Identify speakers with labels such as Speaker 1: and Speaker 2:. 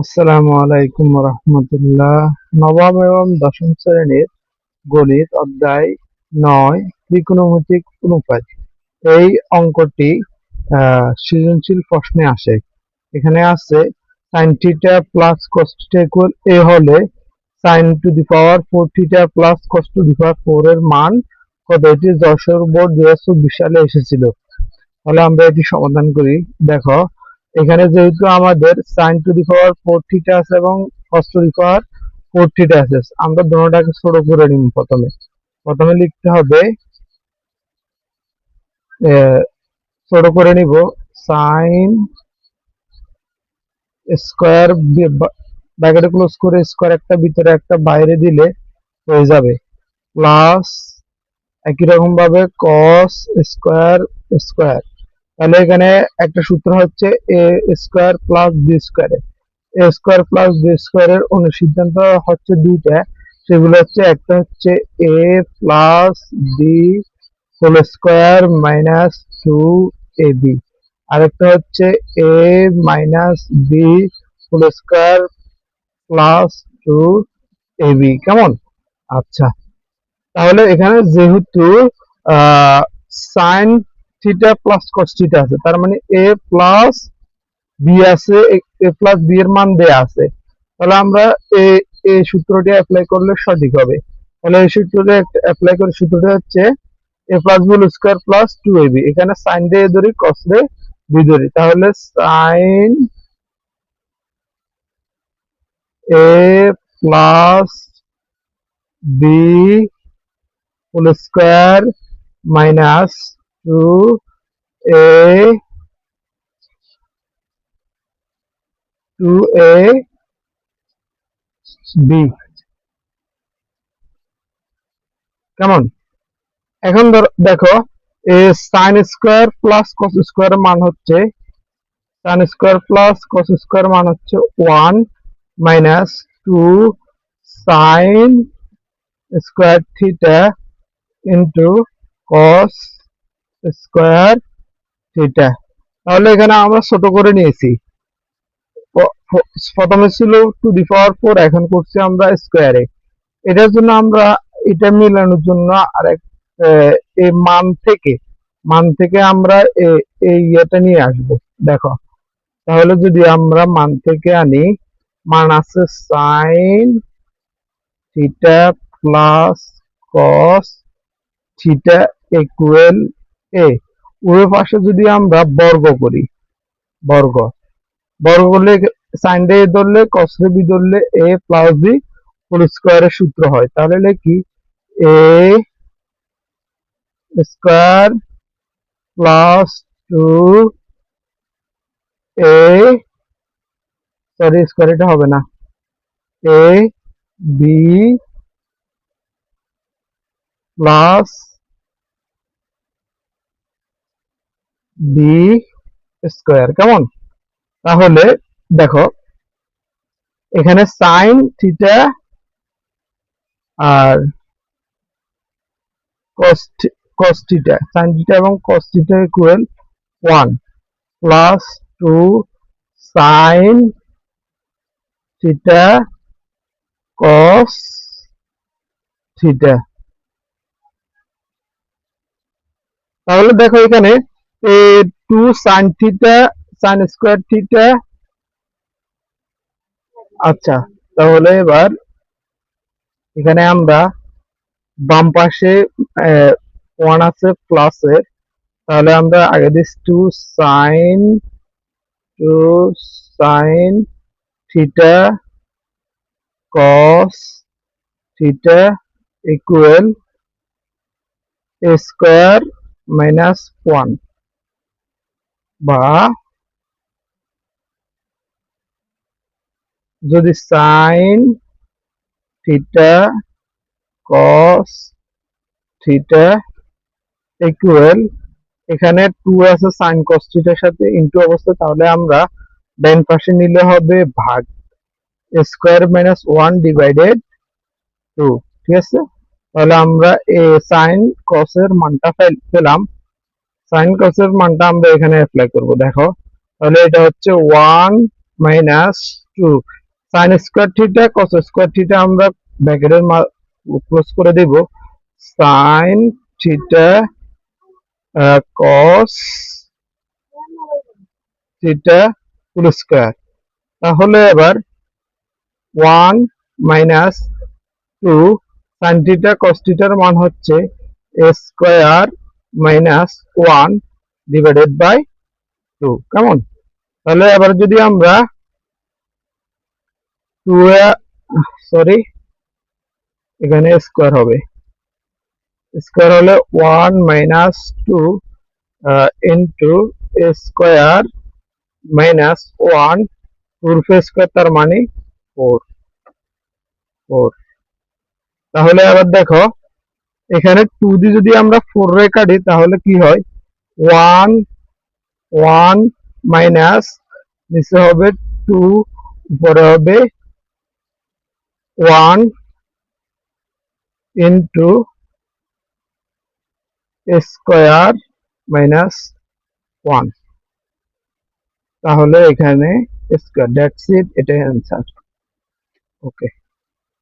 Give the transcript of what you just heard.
Speaker 1: আসসালামু আলাইকুম রহমতুল্লাহ। নবম এবং দশম শ্রেণীর গণিত অধ্যায় ৯ ত্রিকোণমিতিক অনুপাত। এই অঙ্কটি সৃজনশীল প্রশ্নে আসে। এখানে আছে sin theta plus cos theta equal a হলে sin to the power 4 theta plus cos to the power 4 এর মান কত? এটি যশোর বোর্ড 2024 সালে এসেছিল। তাহলে আমরা এটি সমাধান করি। দেখো, এখানে যেহেতু আমাদের sin to the power 4 theta আছে এবং cos to the power 4 theta আছে, আমরা দুটোটাকে ছোট করে নিব। প্রথমে লিখতে হবে, ছোট করে নিব sin স্কয়ার, ব্র্যাকেট ক্লোজ করে স্কয়ার একটা ভিতরে একটা বাইরে দিলে হয়ে যাবে, প্লাস একই রকম ভাবে cos স্কয়ার স্কয়ার। তাহলে এখানে একটা সূত্র হচ্ছে a square plus b square. A square plus b স্কয়ারের অনুসিদ্ধান্ত হচ্ছে দুইটা, সেগুলো হচ্ছে একটা হচ্ছে a plus b whole square minus 2ab, আরেকটা হচ্ছে a minus b whole square plus 2ab। কেমন? আচ্ছা, তাহলে এখানে যেহেতু sine theta plus cos theta আছে, তার মানে এ প্লাস বি আছে, এ প্লাস বি এর মান দেয়া আছে। তাহলে আমরা এ এই সূত্রটি অ্যাপ্লাই করলে সঠিক হবে। তাহলে এই সূত্রটি অ্যাপ্লাই করে সূত্রটি হচ্ছে a plus b whole square plus 2ab। এখানে সাইন দিয়ে ধরি, কস রে বি ধরি, তাহলে sine a plus b whole square minus 2a কেমন? এখন দেখো, এ sine square plus cos square মান হচ্ছে, sine square plus cos square মান হচ্ছে 1 minus 2 sine square theta into cos square theta. তাহলে এখানে আমরা ছোট করে নিয়েছি। প্রথমে ছিল টু দি পাওয়ার 4, এখন করছি আমরা স্কয়ারে। এটার জন্য আমরা এটা মিলানোর জন্য আরেক এই মান থেকে আমরা এই ইয়েটা নিয়ে আসব। দেখো, তাহলে যদি আমরা মান থেকে আনি, মান আছে sine theta plus cos theta equal a. উভয় পাশে যদি আমরা বর্গ করি, বর্গ বর্গ করলে সাইন ডে ধরলে কস রে বি ধরলে এ প্লাস বি হোল স্কয়ারের সূত্র হয়। তাহলে লিখি a square plus 2a, sorry square এটা হবে না, a b plus b square. কেমন? তাহলে দেখো, এখানে সাইন থিটা আর কস থিটা, সাইন থিটা এবং cos theta equal 1 plus 2 sine theta cos theta. তাহলে দেখো, এখানে 2 sine theta sine square theta. আচ্ছা, তাহলে এবার এখানে আমরা বাম পাশে 1 আছে প্লাসের, তাহলে আমরা আগে দিচ্ছি 2 sine theta cos theta equal a square minus 1, বা যদি sine theta cos theta equal, এখানে 2 আছে সাইন কস থিটার সাথে ইনটু অবস্থা, তাহলে আমরা ডান পাশে নিলে হবে ভাগ, স্কয়ার মাইনাস 1 ডিভাইডেড 2। ঠিক আছে? তাহলে আমরা সাইন কস এর মানটা পেলাম। সাইন কস এর মানটা আমরা এখানে অ্যাপ্লাই করব। দেখো, তাহলে এটা হচ্ছে 1 minus two sine square theta cos square theta আমরা ব্র্যাকেটের ক্লোজ করে দেব sine theta cos theta full square. তাহলে এবার 1 মাইনাস 2 সাইন থিটা কস থিটার মান হচ্ছে স্কোয়ার মাইনাস 1 ডিভাইডেড বাই 2 কেমন। তাহলে এবার যদি আমরা 2 সরি এখানে স্কোয়ার হবে, স্কোয়ার হলে 1 minus 2 into square minus 1 2 square তার মানে 4 4। তাহলে আবার দেখো এখানে 2 দিয়ে যদি আমরা 4 রে কাটি তাহলে কি হয় 1 1 মাইনাস নিচে হবে 2 উপরে হবে 1 ইন্টু স্কোয়ার মাইনাস 1। তাহলে এখানে স্কোয়ার, দ্যাটস ইট, এটাই অ্যান্সার। ওকে।